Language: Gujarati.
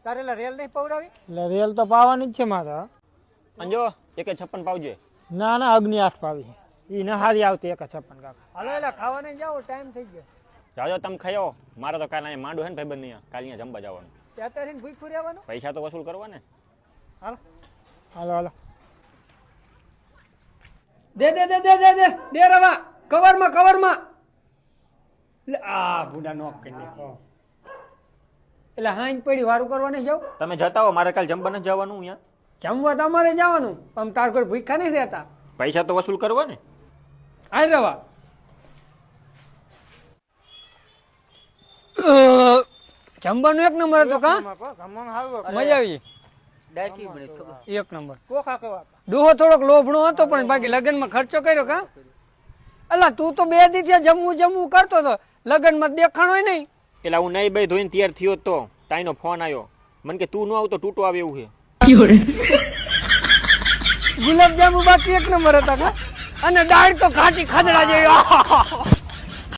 તારે રેલ નહીં પવરાવી? એટલે રેલ તો પાવાની જ છે મારે. અંજો 1.56 પાવજે. ના ના અગ્નિ 8 પાવી. ઈ ન હારી આવતી 1.56 કાકા. હાલો એટલે ખાવા નહીં જાવ, ટાઈમ થઈ ગયો. જાજો તમે ખાયો. મારે તો કાલ અહીંયા માંડું હે ને ભાઈબંધ અહીંયા. કાલ અહીંયા જમવા જવાનું. અત્યારે ભૂખ્યું રહેવાનું. પૈસા તો વસૂલ કરવા ને. હાલો હાલો હાલો. દે દે દે દે દે દે દે રવા કવરમાં કવરમાં. એટલે આ બુડા નોક કરી નાખો. એટલે હાંજ પડી વારું કરવા નહીં જાવ? તમે જતા હો, મારે કાલ જમવા નથી જવાનું અહીંયા. જમવા તમારે જવાનું, પણ તાર કોઈ ભૂખ્યા નહીં રહેતા. પૈસા તો વસૂલ કરવા ને. હાલ રવા. જમવાનું એક નંબર હતો કા? મજા આવી એક નંબર. દોહો થોડોક લોભણો હતો પણ બાકી લગ્નમાં ખર્ચો કર્યો કા? અલા તું તો 2 દિવસ જમવું જમવું કરતો હતો, લગ્નમાં દેખાણો નહીં. એટલે હું નહીં ભાઈ ધોઈને તૈયાર થયો તો તાઈનો ફોન આવ્યો. મને કે તું ન આવ તો તૂટો આવે એવું છે. ગુલાબ જાંબુ બાકી એક નંબર હતા કા? અને દાળ તો ખાટી ખદડા જેવી.